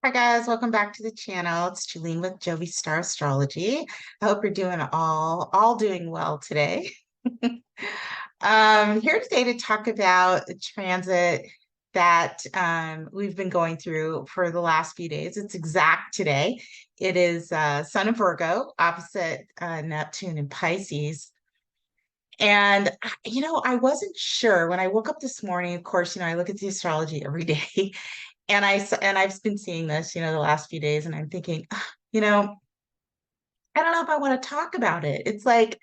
Hi guys, welcome back to the channel. It's Julene with Jovi Star Astrology. I hope you're doing all doing well today. Here today to talk about the transit that we've been going through for the last few days. It's exact today. It is Sun in Virgo, opposite Neptune in Pisces. And I wasn't sure when I woke up this morning. Of course, I look at the astrology every day, and I've been seeing this, the last few days, and I'm thinking, you know, I don't know if I want to talk about it. It's like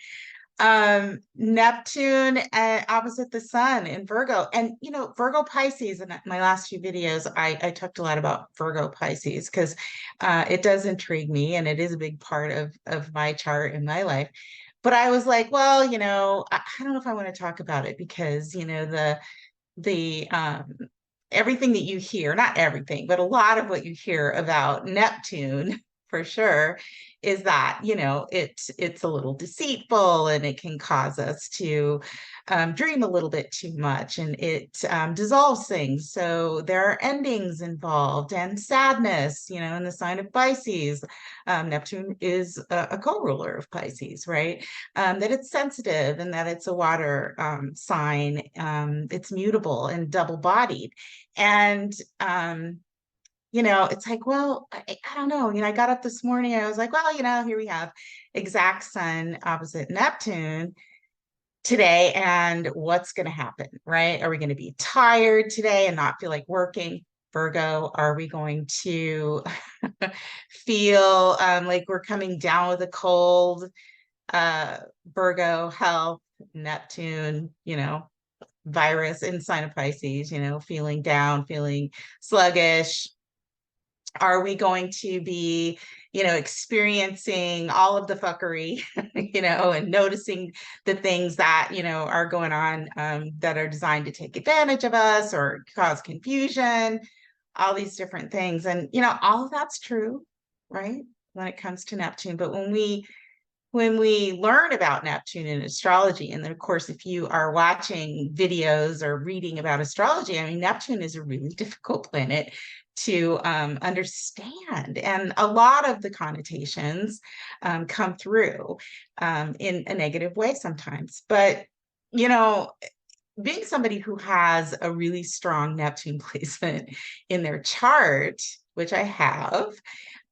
Neptune opposite the sun in Virgo, and Virgo Pisces. In my last few videos, I talked a lot about Virgo Pisces because it does intrigue me, and it is a big part of my chart in my life. But I was like, well, I don't know if I want to talk about it because the everything that you hear, not everything, but a lot of what you hear about Neptune for sure is that, it's a little deceitful and it can cause us to dream a little bit too much, and it dissolves things. So there are endings involved and sadness, in the sign of Pisces. Neptune is a co-ruler of Pisces, right? That it's sensitive and that it's a water sign. It's mutable and double bodied. And, it's like, well, I don't know. I got up this morning. I was like, well, here we have exact sun opposite Neptune today. And what's going to happen, right? Are we going to be tired today and not feel like working? Virgo, are we going to feel like we're coming down with a cold? Virgo, health, Neptune, virus in sign of Pisces, feeling down, feeling sluggish. Are we going to be, experiencing all of the fuckery, and noticing the things that, are going on that are designed to take advantage of us or cause confusion, all these different things. And, all of that's true, right? When it comes to Neptune. But when we learn about Neptune in astrology, and then of course, if you are watching videos or reading about astrology, I mean, Neptune is a really difficult planet to understand. And a lot of the connotations come through in a negative way sometimes. But, you know, being somebody who has a really strong Neptune placement in their chart, which I have,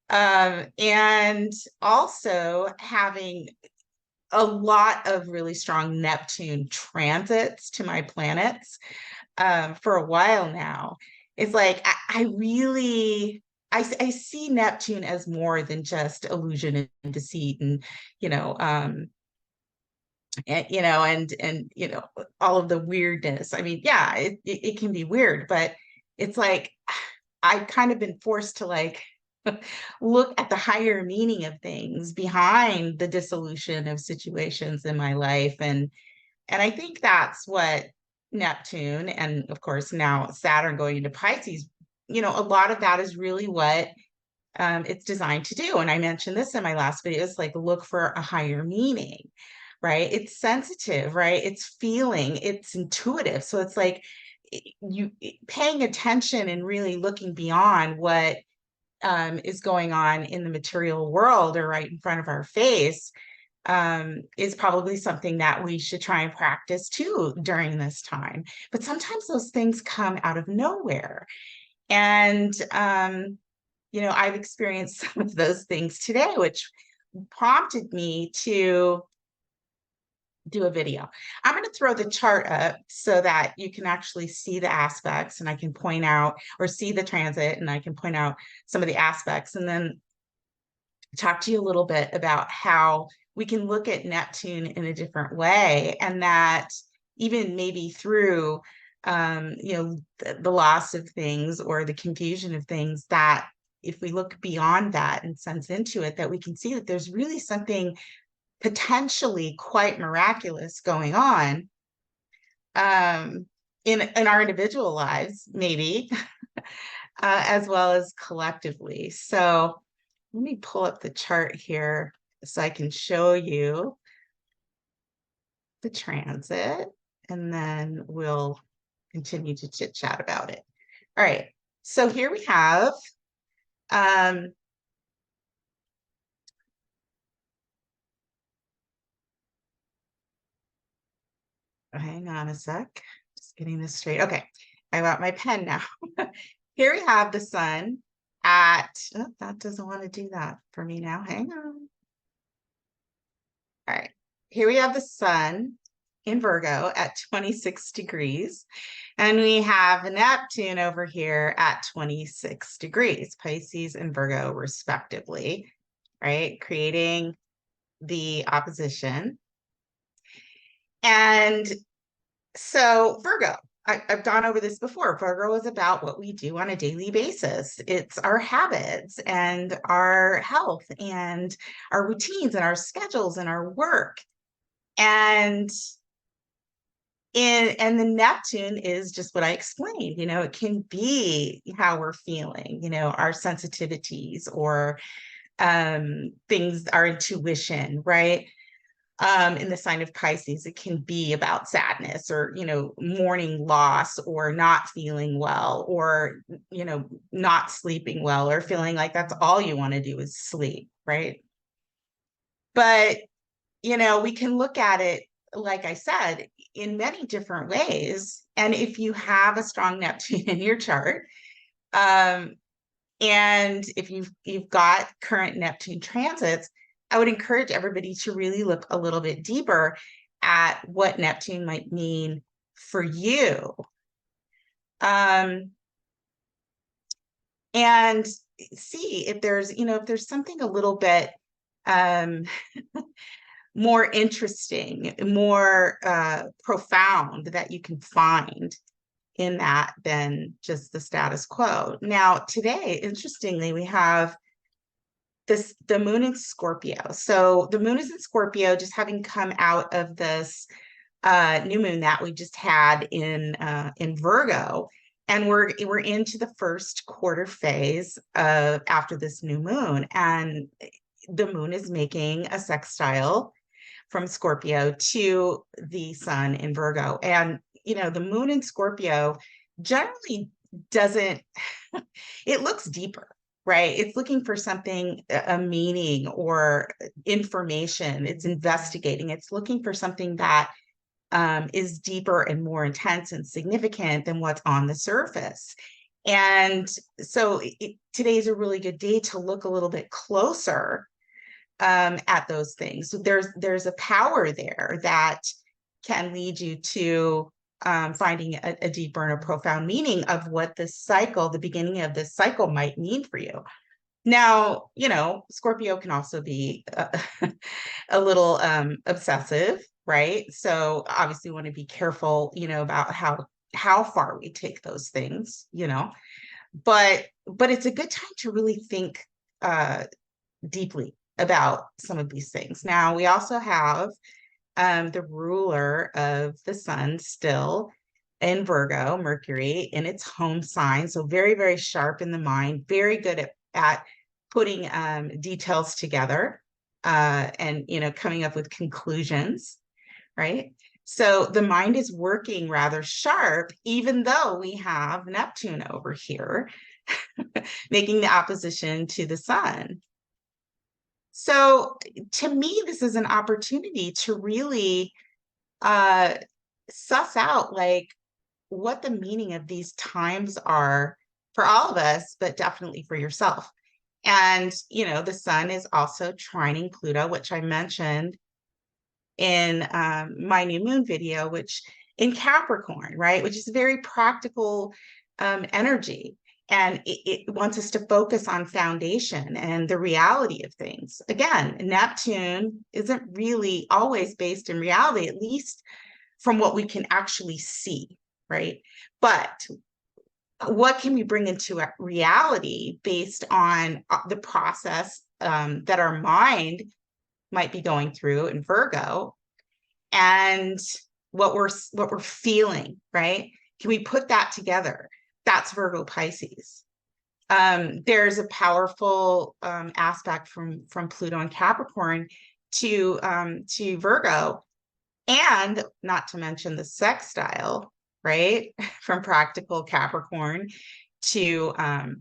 and also having a lot of really strong Neptune transits to my planets for a while now. It's like I really I see Neptune as more than just illusion and deceit and you know um and all of the weirdness. I mean, yeah, it can be weird, but it's like I've kind of been forced to like look at the higher meaning of things behind the dissolution of situations in my life. And I think that's what Neptune, and of course now Saturn going into Pisces, a lot of that is really what it's designed to do. And I mentioned this in my last video. It's like look for a higher meaning, right? It's sensitive, right? It's feeling, it's intuitive. So it's like you paying attention and really looking beyond what is going on in the material world or right in front of our face is probably something that we should try and practice too during this time. But sometimes those things come out of nowhere. And, I've experienced some of those things today, which prompted me to do a video. I'm going to throw the chart up so that you can actually see the aspects and I can point out or see the transit and I can point out some of the aspects and then talk to you a little bit about how we can look at Neptune in a different way and that even maybe through the loss of things or the confusion of things that if we look beyond that and sense into it, that we can see that there's really something potentially quite miraculous going on in our individual lives, maybe, as well as collectively. So let me pull up the chart here so I can show you the transit, and then we'll continue to chit chat about it. All right. So here we have Um, hang on a sec. Just getting this straight. Okay, I got my pen now. Here we have the sun at, oh, that doesn't want to do that for me now. Hang on. All right. Here we have the sun in Virgo at 26 degrees. And we have Neptune over here at 26 degrees, Pisces and Virgo, respectively, right? Creating the opposition. And so, Virgo, I've gone over this before. Virgo is about what we do on a daily basis. It's our habits and our health and our routines and our schedules and our work. And and the Neptune is just what I explained. It can be how we're feeling, our sensitivities or things, our intuition, right? In the sign of Pisces, it can be about sadness or, mourning loss or not feeling well or, not sleeping well or feeling like that's all you want to do is sleep, right? But, we can look at it, like I said, in many different ways. And if you have a strong Neptune in your chart, um, and if you've got current Neptune transits, I would encourage everybody to really look a little bit deeper at what Neptune might mean for you. And see if there's something a little bit more interesting, more profound that you can find in that than just the status quo. Now, today, interestingly, we have the moon in Scorpio. So the moon is in Scorpio, just having come out of this new moon that we just had in Virgo. And we're into the first quarter phase of after this new moon. And the moon is making a sextile from Scorpio to the sun in Virgo. And, the moon in Scorpio generally doesn't, it looks deeper, right? It's looking for something, a meaning or information. It's investigating. It's looking for something that is deeper and more intense and significant than what's on the surface. And so today's a really good day to look a little bit closer at those things. So there's a power there that can lead you to finding a deeper and a profound meaning of what this cycle, the beginning of this cycle, might mean for you. Now, Scorpio can also be a little obsessive, right? So obviously we want to be careful, about how far we take those things, but it's a good time to really think deeply about some of these things. Now, we also have the ruler of the sun still in Virgo, Mercury, in its home sign. So very, very sharp in the mind, very good at putting details together and, coming up with conclusions, right? So the mind is working rather sharp, even though we have Neptune over here making the opposition to the sun. So to me, this is an opportunity to really suss out like what the meaning of these times are for all of us, but definitely for yourself. And, the sun is also trining Pluto, which I mentioned in my new moon video, which in Capricorn, right, which is very practical energy. And it wants us to focus on foundation and the reality of things. Again, Neptune isn't really always based in reality, at least from what we can actually see, right? But what can we bring into reality based on the process that our mind might be going through in Virgo and what we're feeling, right? Can we put that together? That's Virgo Pisces. There's a powerful aspect from Pluto and Capricorn to Virgo, and not to mention the sextile, right, from practical Capricorn to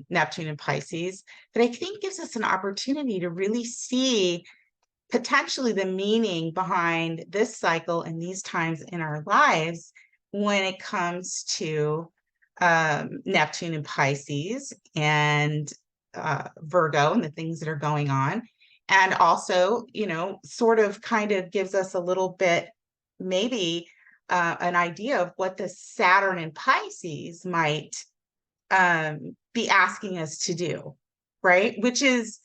Neptune and Pisces that I think gives us an opportunity to really see potentially the meaning behind this cycle and these times in our lives when it comes to Neptune and Pisces and Virgo and the things that are going on. And also, you know, sort of kind of gives us a little bit, maybe an idea of what the Saturn and Pisces might be asking us to do, right? Which is,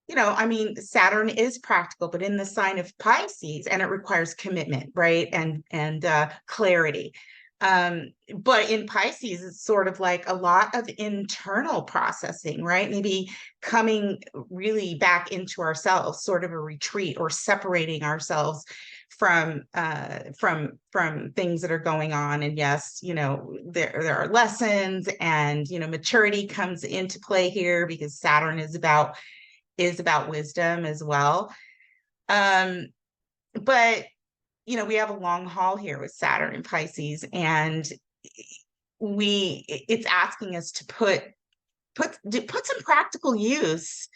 you know, I mean, Saturn is practical, but in the sign of Pisces, and it requires commitment, right? And clarity. But in Pisces, it's sort of like a lot of internal processing, right? Maybe coming really back into ourselves, sort of a retreat, or separating ourselves from things that are going on. And yes, you know, there are lessons, and you know, maturity comes into play here because Saturn is about wisdom as well. But you know, we have a long haul here with Saturn and Pisces, and it's asking us to put some practical use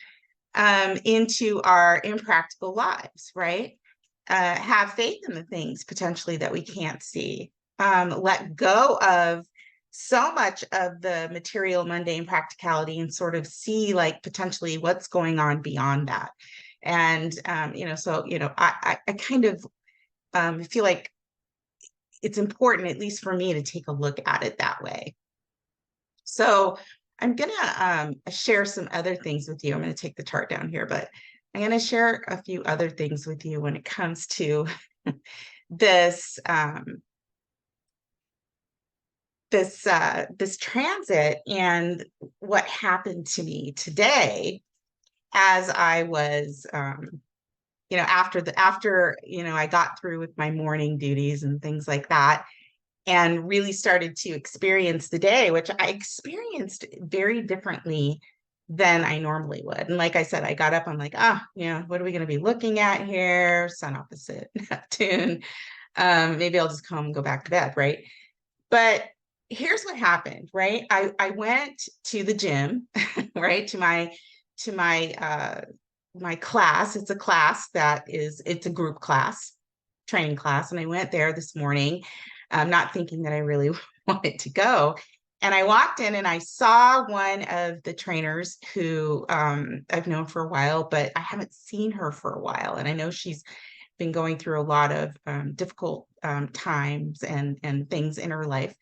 into our impractical lives, right? Have faith in the things potentially that we can't see. Let go of so much of the material, mundane practicality, and sort of see like potentially what's going on beyond that. And you know, so you know, I kind of feel like it's important, at least for me, to take a look at it that way. So I'm gonna share some other things with you. I'm gonna take the chart down here, but I'm gonna share a few other things with you when it comes to this this transit and what happened to me today as I was you know, after you know, I got through with my morning duties and things like that, and really started to experience the day, which I experienced very differently than I normally would. And like I said, I got up, I'm like, you know, what are we going to be looking at here? Sun opposite Neptune. Maybe I'll just come and go back to bed, right? But here's what happened, right? I went to the gym, right? To my class. It's a class it's a group class, training class. And I went there this morning, not thinking that I really wanted to go. And I walked in and I saw one of the trainers who I've known for a while, but I haven't seen her for a while. And I know she's been going through a lot of difficult times and things in her life.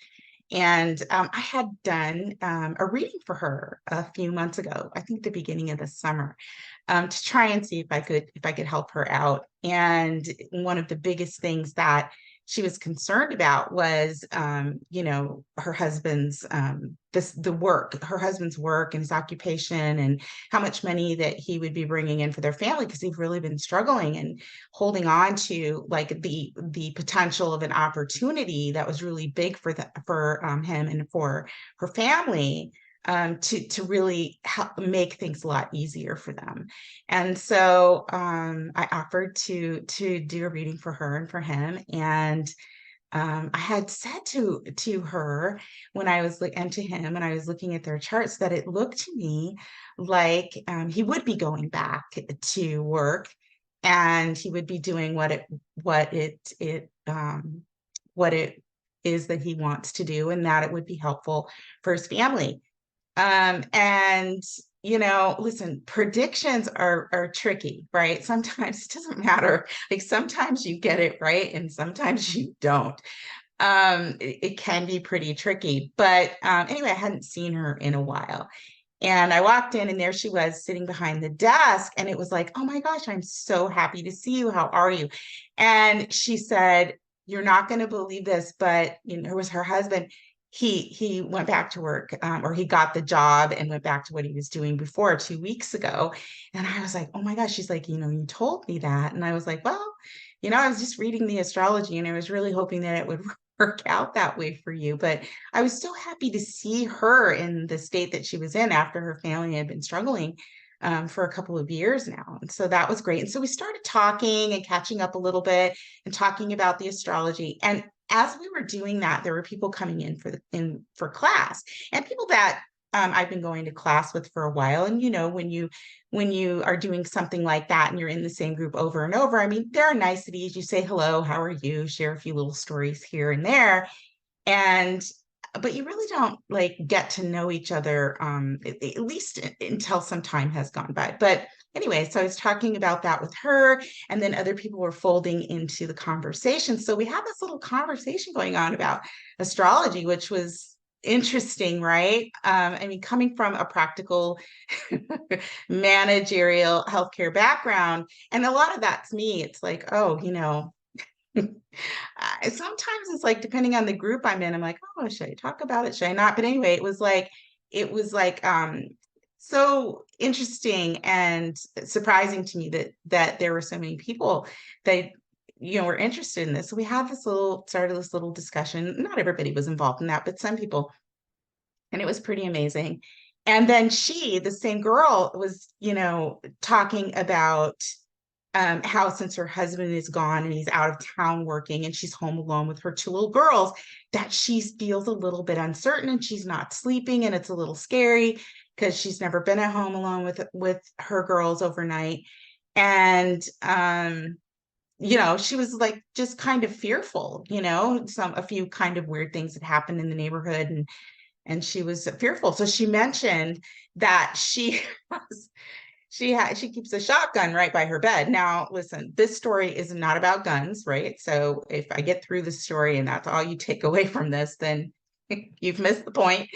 And I had done a reading for her a few months ago, I think the beginning of the summer, to try and see if I could help her out. And one of the biggest things that she was concerned about was, you know, her husband's her husband's work and his occupation, and how much money that he would be bringing in for their family, because they've really been struggling and holding on to like the potential of an opportunity that was really big for him and for her family, to really help make things a lot easier for them. And so I offered to do a reading for her and for him. And I had said to her when I was and to him, and I was looking at their charts, that it looked to me like he would be going back to work, and he would be doing what it is that he wants to do, and that it would be helpful for his family. And you know, listen, predictions are tricky, right? Sometimes it doesn't matter. Like sometimes you get it right and sometimes you don't. It can be pretty tricky. But anyway, I hadn't seen her in a while. And I walked in and there she was sitting behind the desk. And it was like, oh my gosh, I'm so happy to see you. How are you? And she said, you're not going to believe this, but you know, it was her husband. He went back to work, or he got the job and went back to what he was doing before 2 weeks ago. And I was like, oh my gosh. She's like, you know, you told me that. And I was like, well, you know, I was just reading the astrology and I was really hoping that it would work out that way for you. But I was so happy to see her in the state that she was in after her family had been struggling for a couple of years now. And so that was great. And so we started talking and catching up a little bit and talking about the astrology. And as we were doing that, there were people coming in for class, and people that I've been going to class with for a while. And, when you are doing something like that and you're in the same group over and over, I mean, there are niceties. You say hello, how are you? Share a few little stories here and there. And but you really don't like get to know each other, at least until some time has gone by. But anyway, so I was talking about that with her, and then other people were folding into the conversation. So we had this little conversation going on about astrology, which was interesting, right? I mean, coming from a practical managerial healthcare background, and a lot of that's me. It's like, oh, sometimes it's like depending on the group I'm in, I'm like, oh, should I talk about it? Should I not? But anyway, it was like so interesting and surprising to me that there were so many people that were interested in this. So we had started this little discussion. Not everybody was involved in that, but some people, and it was pretty amazing. And then the same girl, was talking about how since her husband is gone and he's out of town working and she's home alone with her two little girls, that she feels a little bit uncertain and she's not sleeping, and it's a little scary because she's never been at home alone with her girls overnight. And she was like just kind of fearful. A few kind of weird things had happened in the neighborhood, and she was fearful. So she mentioned that she was she keeps a shotgun right by her bed. Now, listen, this story is not about guns, right? So if I get through the story and that's all you take away from this, then you've missed the point.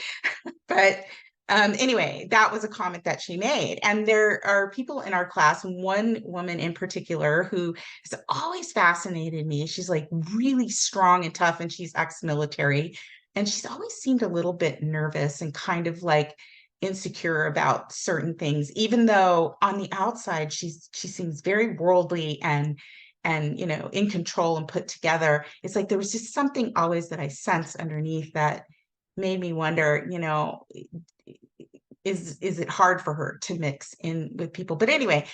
But anyway, that was a comment that she made. And there are people in our class, one woman in particular, who has always fascinated me. She's like really strong and tough, and she's ex-military. And she's always seemed a little bit nervous and kind of like insecure about certain things, even though on the outside she seems very worldly and in control and put together. It's like there was just something always that I sensed underneath that made me wonder, is it hard for her to mix in with people? But anyway,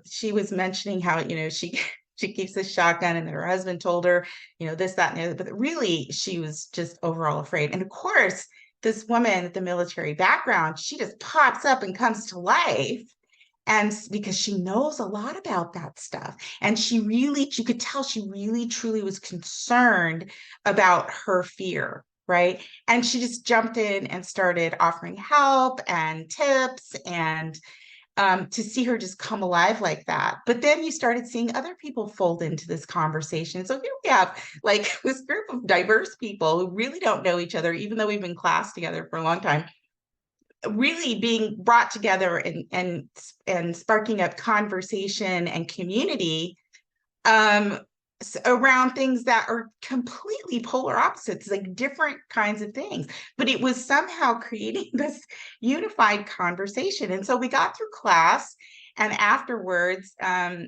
she was mentioning how she keeps a shotgun, and her husband told her, this, that, and the other, but really she was just overall afraid. And of course, this woman with the military background, she just pops up and comes to life. And because she knows a lot about that stuff. And you could tell she really, truly was concerned about her fear, right? And she just jumped in and started offering help and tips, and to see her just come alive like that. But then you started seeing other people fold into this conversation. So here we have like this group of diverse people who really don't know each other, even though we've been in class together for a long time, really being brought together and sparking up conversation and community around things that are completely polar opposites, like different kinds of things. But it was somehow creating this unified conversation. And so we got through class, and afterwards,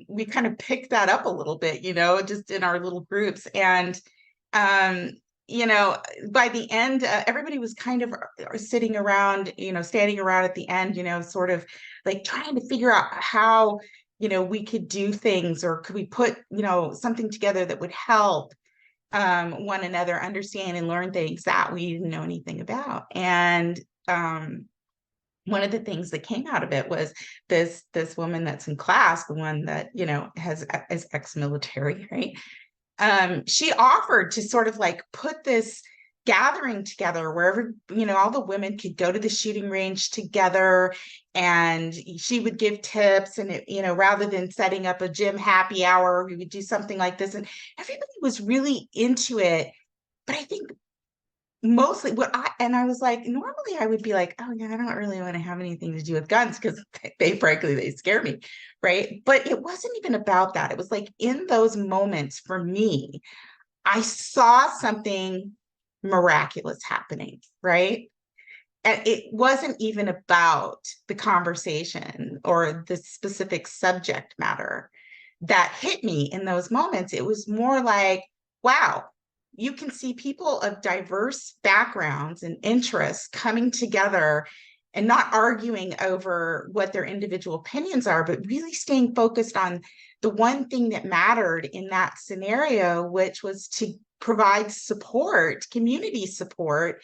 we kind of picked that up a little bit, just in our little groups. And by the end, everybody was kind of sitting around, standing around at the end, sort of like trying to figure out how we could do things, or could we put, something together that would help one another understand and learn things that we didn't know anything about. And one of the things that came out of it was this woman that's in class, the one that, is ex-military, right? She offered to sort of like put this gathering together wherever, all the women could go to the shooting range together, and she would give tips, and rather than setting up a gym happy hour, we would do something like this, and everybody was really into it. But I think mostly I was like, normally I would be like, oh yeah, I don't really want to have anything to do with guns because frankly they scare me, right? But it wasn't even about that. It was like in those moments for me, I saw something miraculous happening, right? And it wasn't even about the conversation or the specific subject matter that hit me in those moments. It was more like, wow, you can see people of diverse backgrounds and interests coming together and not arguing over what their individual opinions are, but really staying focused on the one thing that mattered in that scenario, which was to provide support, community support,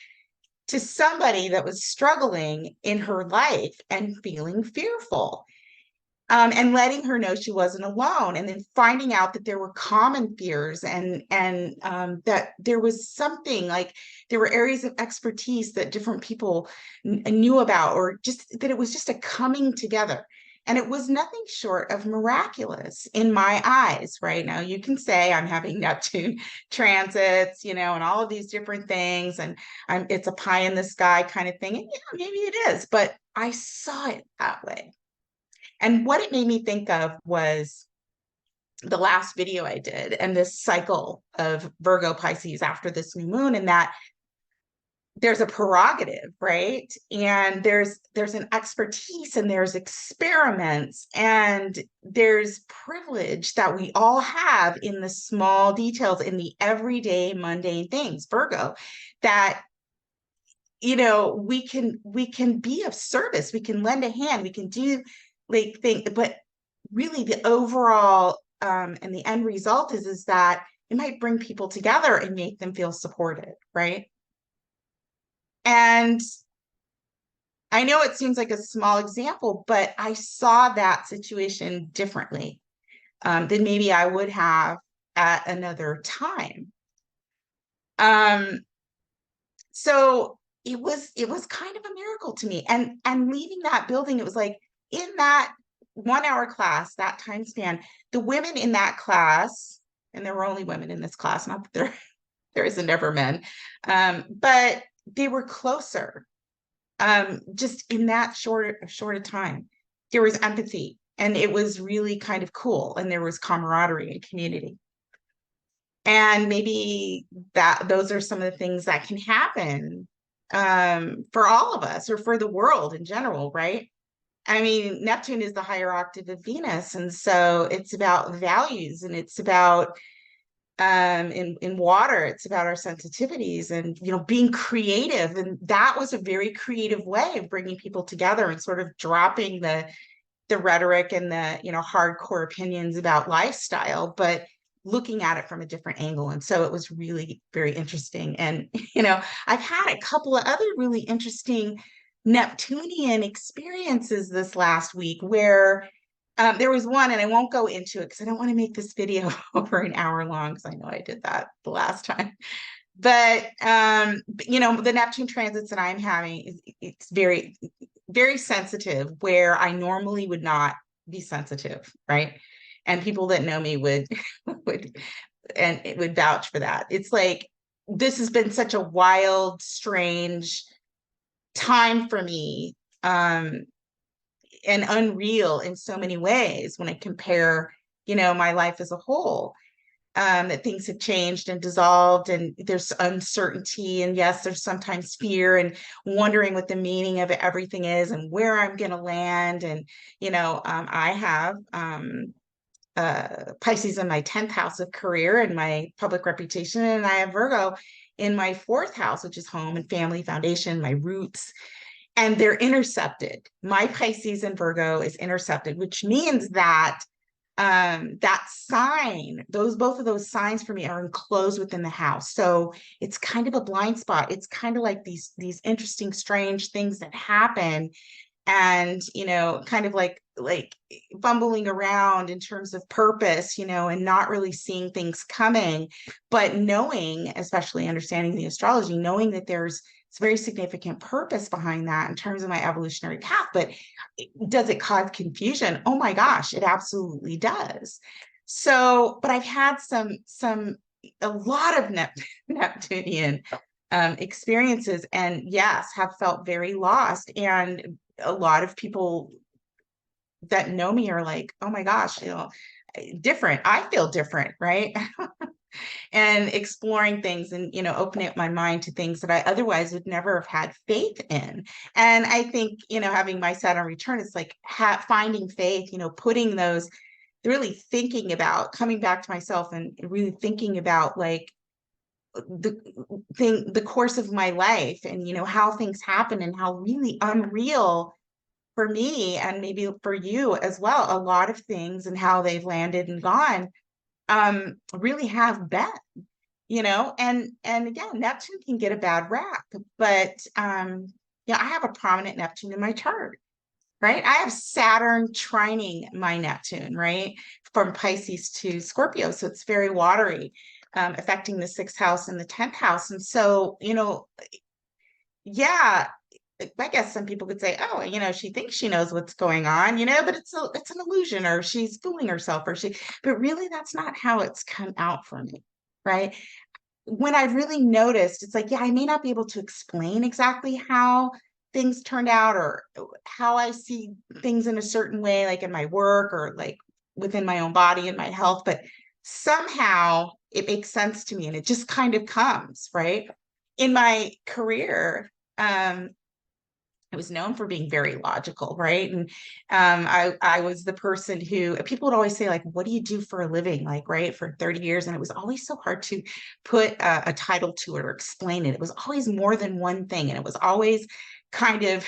to somebody that was struggling in her life and feeling fearful. And letting her know she wasn't alone, and then finding out that there were common fears, and that there was something like there were areas of expertise that different people knew about, or just that it was just a coming together. And it was nothing short of miraculous in my eyes. Right now, you can say I'm having Neptune transits, and all of these different things, and it's a pie in the sky kind of thing. And yeah, maybe it is, but I saw it that way. And what it made me think of was the last video I did and this cycle of Virgo Pisces after this new moon, and that there's a prerogative, right? And there's an expertise, and there's experiments, and there's privilege that we all have in the small details, in the everyday mundane things, Virgo, that we can be of service, we can lend a hand, we can do like things, but really the overall and the end result is that it might bring people together and make them feel supported, right? And I know it seems like a small example, but I saw that situation differently than maybe I would have at another time. So it was kind of a miracle to me. And leaving that building, it was like in that 1 hour class, that time span, the women in that class, and there were only women in this class, not that there isn't ever men, but they were closer, just in that short a time. There was empathy, and it was really kind of cool, and there was camaraderie and community. And maybe those are some of the things that can happen for all of us, or for the world in general, right? I mean, Neptune is the higher octave of Venus, and so it's about values, and it's about in water, it's about our sensitivities, and being creative. And that was a very creative way of bringing people together and sort of dropping the rhetoric and the hardcore opinions about lifestyle, but looking at it from a different angle. And so it was really very interesting. And I've had a couple of other really interesting Neptunian experiences this last week, where there was one, and I won't go into it because I don't want to make this video over an hour long, because I know I did that the last time. But the Neptune transits that I'm having, it's very, very sensitive, where I normally would not be sensitive, right? And people that know me would and it would vouch for that. It's like this has been such a wild, strange time for me, and unreal in so many ways when I compare, my life as a whole. That things have changed and dissolved, and there's uncertainty, and yes, there's sometimes fear and wondering what the meaning of everything is and where I'm going to land. And I have Pisces in my 10th house of career and my public reputation, and I have Virgo in my 4th house, which is home and family, foundation, my roots. And they're intercepted. My Pisces and Virgo is intercepted, which means that that sign, both of those signs for me are enclosed within the house. So it's kind of a blind spot. It's kind of like these interesting, strange things that happen, and kind of like bumbling around in terms of purpose, and not really seeing things coming, but knowing, especially understanding the astrology, knowing that there's very significant purpose behind that in terms of my evolutionary path. But does it cause confusion? Oh my gosh, it absolutely does. So, but I've had a lot of Neptunian experiences, and yes, have felt very lost. And a lot of people that know me are like, oh my gosh, different. I feel different, right? And exploring things, and opening up my mind to things that I otherwise would never have had faith in. And I think having my Saturn return, it's like finding faith, putting those, really thinking about coming back to myself, and really thinking about like the course of my life, and how things happen, and how really unreal for me, and maybe for you as well, a lot of things and how they've landed and gone really have been. and again, Neptune can get a bad rap, but I have a prominent Neptune in my chart, right? I have Saturn trining my Neptune, right? From Pisces to Scorpio. So it's very watery, affecting the sixth house and the 10th house. And so, yeah, I guess some people could say, oh, she thinks she knows what's going on, but it's an illusion, or she's fooling herself, but really that's not how it's come out for me, right? When I've really noticed, it's like, yeah, I may not be able to explain exactly how things turned out, or how I see things in a certain way, like in my work, or like within my own body and my health, but somehow it makes sense to me, and it just kind of comes, right? In my career, I was known for being very logical, right? And I was the person who people would always say, like, what do you do for a living? Like, right, for 30 years. And it was always so hard to put a title to it or explain it. It was always more than one thing. And it was always kind of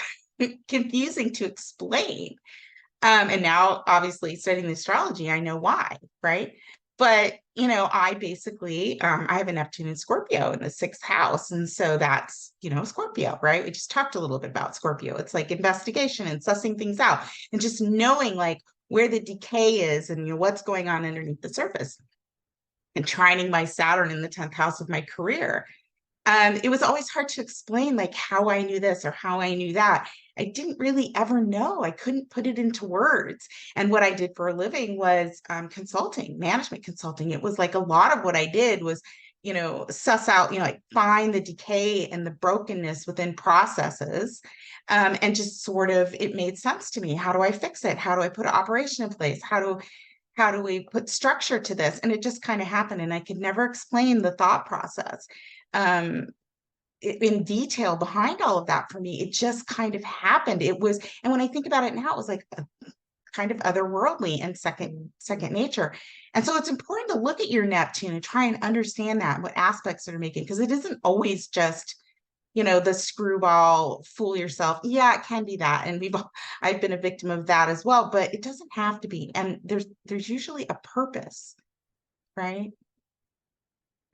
confusing to explain. And now, obviously, studying the astrology, I know why, right? But I basically I have a Neptune in Scorpio in the sixth house, and so that's Scorpio, right? We just talked a little bit about Scorpio. It's like investigation and sussing things out, and just knowing like where the decay is, and what's going on underneath the surface. And trining my Saturn in the 10th house of my career, it was always hard to explain like how I knew this or how I knew that. I didn't really ever know. I couldn't put it into words. And what I did for a living was consulting, management consulting. It was like a lot of what I did was, suss out, like find the decay and the brokenness within processes. And just sort of, it made sense to me. How do I fix it? How do I put an operation in place? How do we put structure to this? And it just kind of happened. And I could never explain the thought process um in detail behind all of that. For me, it just kind of happened. And when I think about it now, it was like a kind of otherworldly and second nature. And so it's important to look at your Neptune and try and understand that, what aspects that are making, because it isn't always just the screwball, fool yourself. Yeah, it can be that, and I've been a victim of that as well, but it doesn't have to be. And there's usually a purpose, right?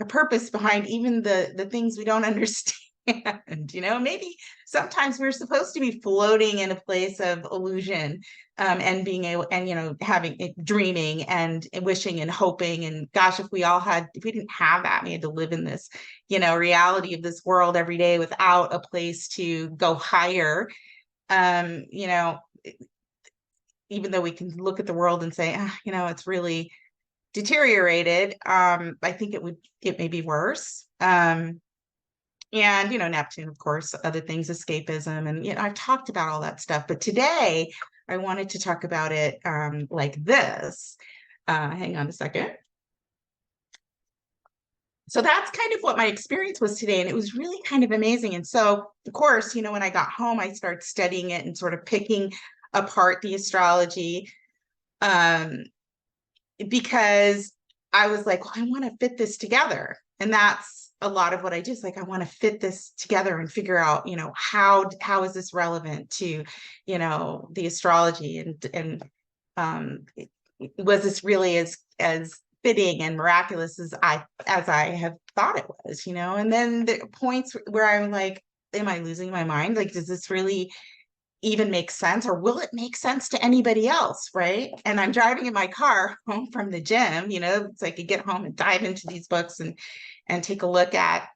A purpose behind even the things we don't understand. Maybe sometimes we're supposed to be floating in a place of illusion, and being able, and having dreaming and wishing and hoping. And gosh, if we didn't have that, we had to live in this reality of this world every day without a place to go higher. You know Even though we can look at the world and say, it's really deteriorated, I think it may be worse. And Neptune, of course, other things, escapism, and I've talked about all that stuff, but today I wanted to talk about it like this. Hang on a second. So that's kind of what my experience was today, and it was really kind of amazing. And so, of course, when I got home, I started studying it and sort of picking apart the astrology, because I was like, well, I want to fit this together. And that's a lot of what I do. Is like, I want to fit this together and figure out, how is this relevant to, the astrology, and was this really as fitting and miraculous as I have thought it was, and then the points where I'm like, am I losing my mind? Like, does this really even make sense, or will it make sense to anybody else, right? And I'm driving in my car home from the gym, so I could get home and dive into these books and take a look at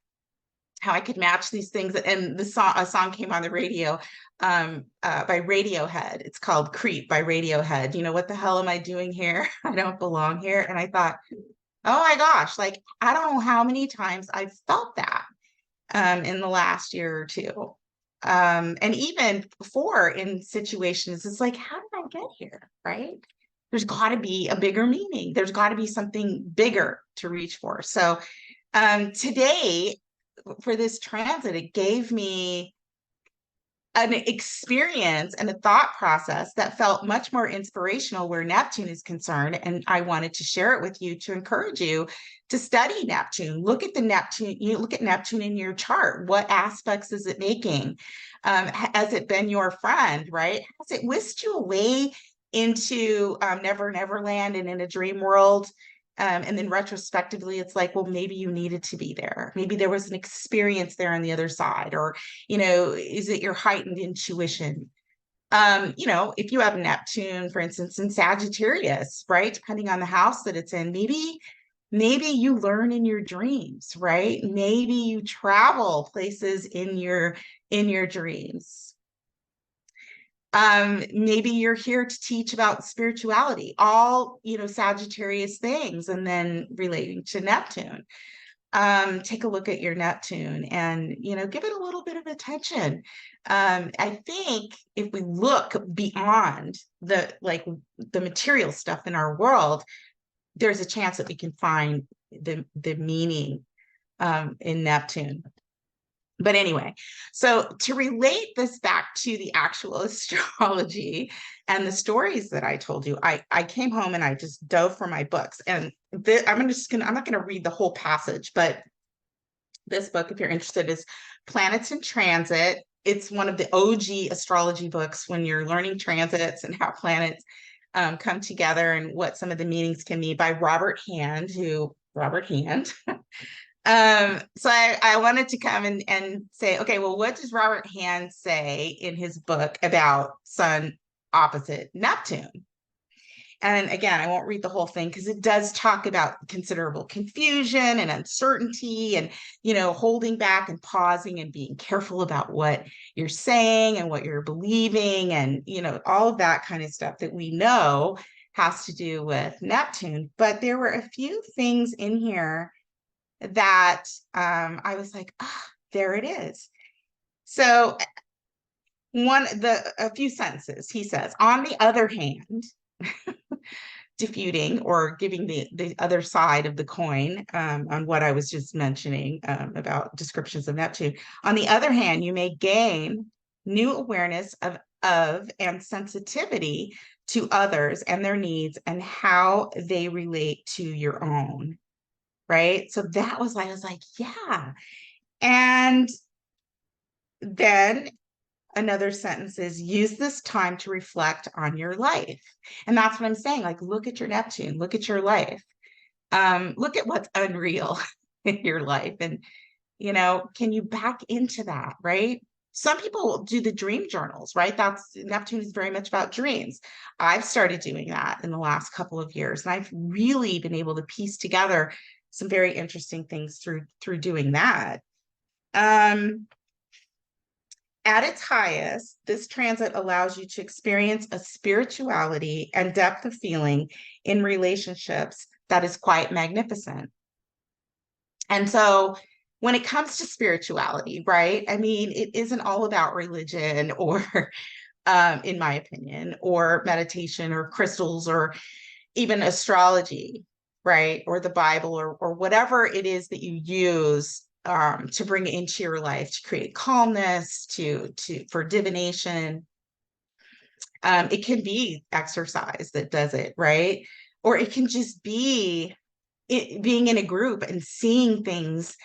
how I could match these things. And a song came on the radio by Radiohead. It's called Creep by Radiohead. What the hell am I doing here? I don't belong here. And I thought, oh my gosh, like, I don't know how many times I've felt that in the last year or two. And even before, in situations, it's like, how did I get here? Right? There's got to be a bigger meaning. There's got to be something bigger to reach for. So today, for this transit, it gave me an experience and a thought process that felt much more inspirational where Neptune is concerned. And I wanted to share it with you to encourage you to study Neptune. Look at Neptune in your chart. What aspects is it making? Has it been your friend, right? Has it whisked you away into Never Never Land and in a dream world? And then retrospectively, it's like, well, maybe you needed to be there. Maybe there was an experience there on the other side, or, is it your heightened intuition? If you have Neptune, for instance, in Sagittarius, right? Depending on the house that it's in, maybe you learn in your dreams, right? Maybe you travel places in your dreams. Maybe you're here to teach about spirituality, all, Sagittarius things, and then relating to Neptune. Take a look at your Neptune and, give it a little bit of attention. I think if we look beyond the material stuff in our world, there's a chance that we can find the meaning in Neptune. But anyway, so to relate this back to the actual astrology and the stories that I told you, I came home and I just dove for my books. And I'm not going to read the whole passage, but this book, if you're interested, is Planets in Transit. It's one of the OG astrology books when you're learning transits and how planets come together and what some of the meanings can be, by Robert Hand. So I wanted to come and say, okay, well, what does Robert Hand say in his book about Sun opposite Neptune? And again, I won't read the whole thing because it does talk about considerable confusion and uncertainty and, holding back and pausing and being careful about what you're saying and what you're believing and, all of that kind of stuff that we know has to do with Neptune. But there were a few things in here that I was like, there it is. So a few sentences, he says, on the other hand, disputing or giving the other side of the coin on what I was just mentioning about descriptions of Neptune. On the other hand, you may gain new awareness of and sensitivity to others and their needs and how they relate to your own. Right. So that was I was like, yeah. And then another sentence is, use this time to reflect on your life. And that's what I'm saying. Like, look at your Neptune, look at your life. Look at what's unreal in your life. And, can you back into that? Right. Some people do the dream journals, right? Neptune is very much about dreams. I've started doing that in the last couple of years, and I've really been able to piece together some very interesting things through doing that. At its highest, this transit allows you to experience a spirituality and depth of feeling in relationships that is quite magnificent. And so when it comes to spirituality, right? I mean, it isn't all about religion or, in my opinion, or meditation or crystals or even astrology, right? Or the Bible or whatever it is that you use to bring it into your life, to create calmness, for divination. It can be exercise that does it, right? Or it can just be being in a group and seeing things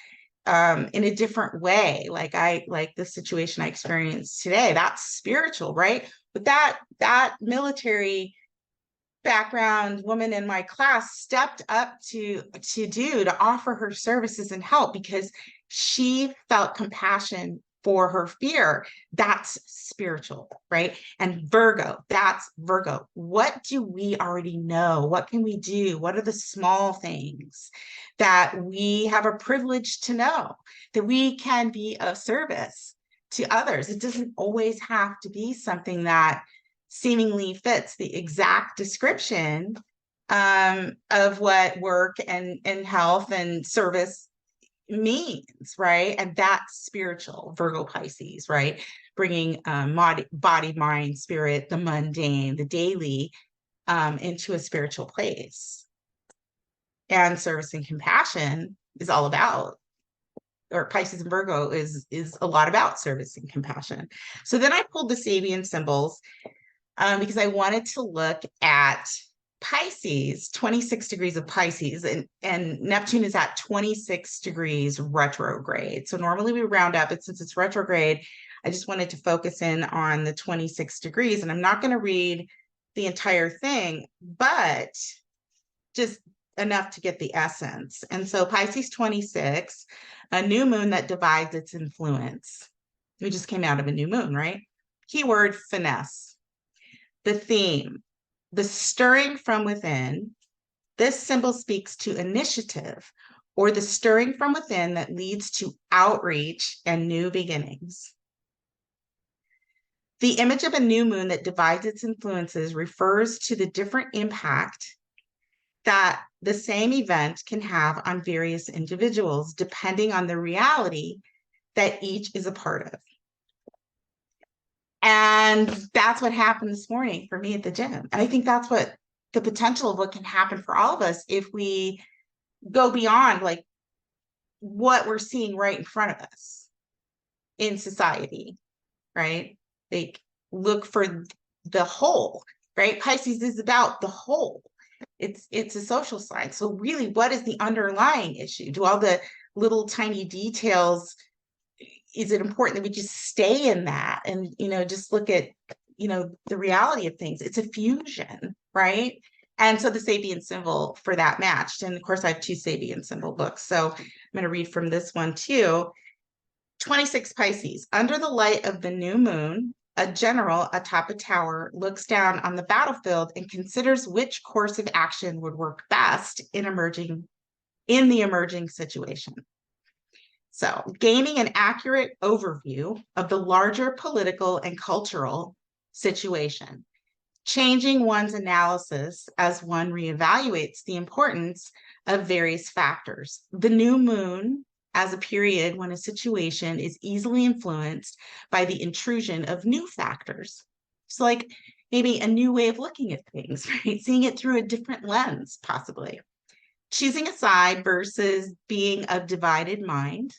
in a different way. Like the situation I experienced today, that's spiritual, right? But that military background woman in my class stepped up to offer her services and help because she felt compassion for her fear. That's spiritual, right? And that's Virgo. What do we already know? What can we do? What are the small things that we have a privilege to know, that we can be of service to others? It doesn't always have to be something that seemingly fits the exact description of what work and health and service means, right? And that's spiritual, Virgo Pisces, right? Bringing body, mind, spirit, the mundane, the daily into a spiritual place. And service and compassion is all about, or Pisces and Virgo is a lot about service and compassion. So then I pulled the Sabian symbols because I wanted to look at Pisces, 26 degrees of Pisces, and Neptune is at 26 degrees retrograde. So normally we round up, but since it's retrograde, I just wanted to focus in on the 26 degrees. And I'm not going to read the entire thing, but just enough to get the essence. And so Pisces 26, a new moon that divides its influence. We just came out of a new moon, right? Keyword finesse. The theme, the stirring from within. This symbol speaks to initiative or the stirring from within that leads to outreach and new beginnings. The image of a new moon that divides its influences refers to the different impact that the same event can have on various individuals, depending on the reality that each is a part of. And that's what happened this morning for me at the gym. And I think that's what the potential of what can happen for all of us if we go beyond like what we're seeing right in front of us in society, right? Like look for the whole, right? Pisces is about the whole. It's a social sign. So really, what is the underlying issue? Do all the little tiny details, is it important that we just stay in that and, just look at, the reality of things? It's a fusion, right? And so the Sabian symbol for that matched. And of course, I have 2 Sabian symbol books. So I'm going to read from this one too. 26 Pisces. Under the light of the new moon, a general atop a tower looks down on the battlefield and considers which course of action would work best in the emerging situation. So, gaining an accurate overview of the larger political and cultural situation, changing one's analysis as one reevaluates the importance of various factors. The new moon as a period when a situation is easily influenced by the intrusion of new factors. So like maybe a new way of looking at things, right? Seeing it through a different lens, possibly. Choosing a side versus being of divided mind,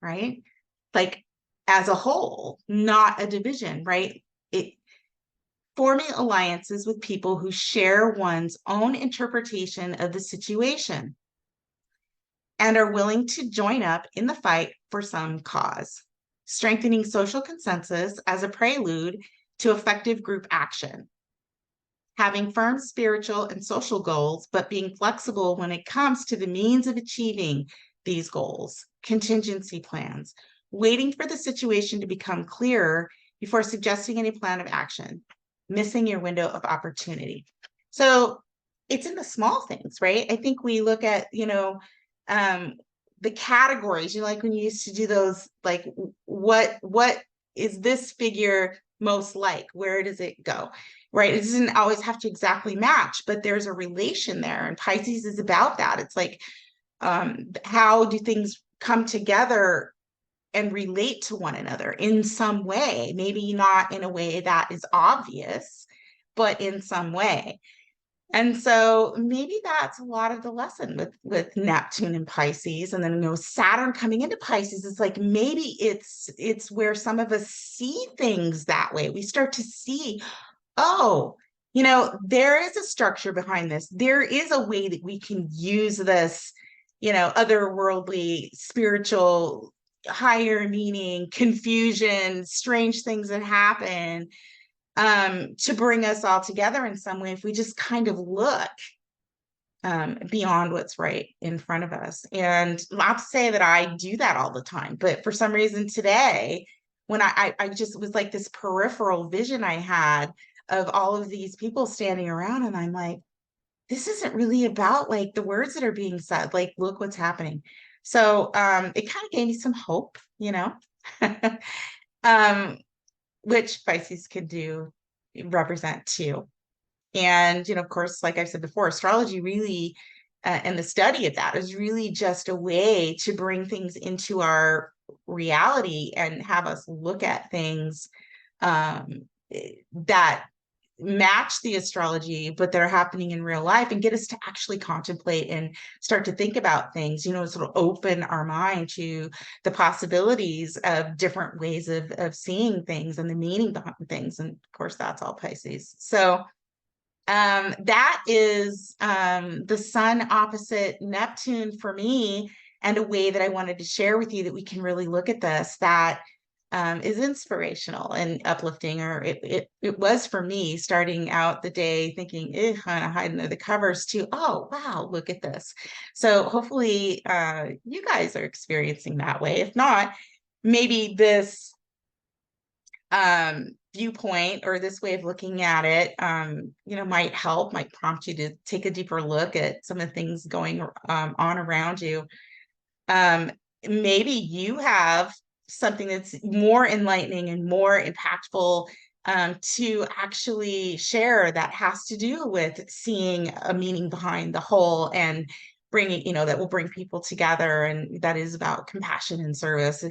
right? Like as a whole, not a division, right? Forming alliances with people who share one's own interpretation of the situation and are willing to join up in the fight for some cause, strengthening social consensus as a prelude to effective group action, having firm spiritual and social goals, but being flexible when it comes to the means of achieving these goals, contingency plans, waiting for the situation to become clearer before suggesting any plan of action, missing your window of opportunity. So it's in the small things, right? I think we look at, the categories, like when you used to do those, like what is this figure most like? Where does it go? Right? It doesn't always have to exactly match, but there's a relation there. And Pisces is about that. It's like, how do things come together and relate to one another in some way? Maybe not in a way that is obvious, but in some way. And so maybe that's a lot of the lesson with Neptune and Pisces. And then, Saturn coming into Pisces, it's like maybe it's where some of us see things that way. We start to see, oh, there is a structure behind this. There is a way that we can use this, otherworldly, spiritual, higher meaning, confusion, strange things that happen, to bring us all together in some way if we just kind of look beyond what's right in front of us. And not to say that I do that all the time, but for some reason today, when I just was like this peripheral vision I had of all of these people standing around, and I'm like, this isn't really about like the words that are being said, like, look what's happening. So it kind of gave me some hope, which Pisces can represent too. And, of course, like I said before, astrology really, and the study of that is really just a way to bring things into our reality and have us look at things that match the astrology, but that are happening in real life, and get us to actually contemplate and start to think about things, sort of open our mind to the possibilities of different ways of seeing things and the meaning behind things. And of course, that's all Pisces. So that is the sun opposite Neptune for me, and a way that I wanted to share with you that we can really look at this, that is inspirational and uplifting, or it was for me starting out the day thinking, kind of hiding under the covers to, oh, wow, look at this. So hopefully you guys are experiencing that way. If not, maybe this viewpoint or this way of looking at it, might help, might prompt you to take a deeper look at some of the things going on around you. Maybe you have something that's more enlightening and more impactful to actually share that has to do with seeing a meaning behind the whole and bringing, that will bring people together, and that is about compassion and service.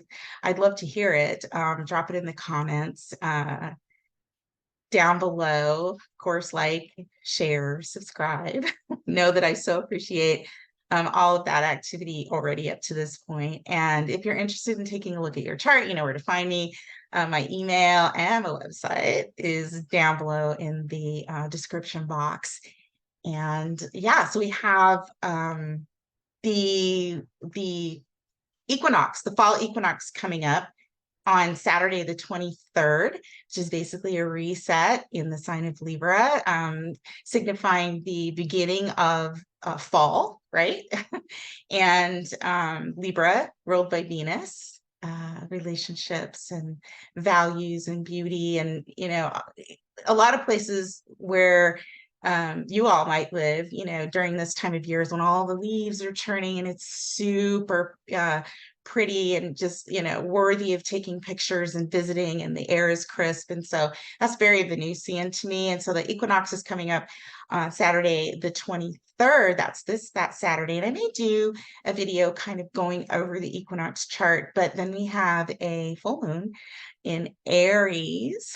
I'd love to hear it. Drop it in the comments down below. Of course, like, share, subscribe. Know that I so appreciate all of that activity already up to this point. And if you're interested in taking a look at your chart, you know where to find me. My email and my website is down below in the description box. And yeah, so we have the equinox, the fall equinox coming up on Saturday, the 23rd, which is basically a reset in the sign of Libra, signifying the beginning of fall, right? And Libra, ruled by Venus, relationships and values and beauty, and, a lot of places where you all might live, during this time of year is when all the leaves are turning and it's super pretty and just, worthy of taking pictures and visiting, and the air is crisp. And so that's very Venusian to me. And so the equinox is coming up on Saturday, the 23rd. That Saturday. And I may do a video kind of going over the equinox chart, but then we have a full moon in Aries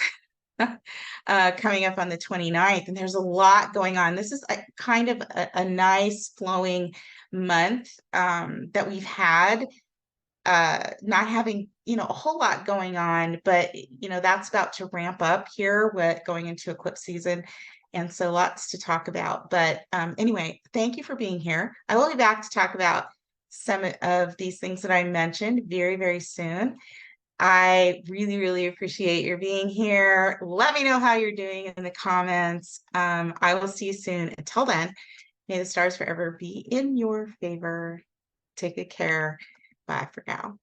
coming up on the 29th, and there's a lot going on. This is kind of a nice flowing month that we've had, not having a whole lot going on, but that's about to ramp up here with going into eclipse season, and so lots to talk about. But anyway, thank you for being here. I will be back to talk about some of these things that I mentioned very, very soon. I really, really appreciate your being here. Let me know how you're doing in the comments. I will see you soon. Until then, may the stars forever be in your favor. Take good care. Bye for now.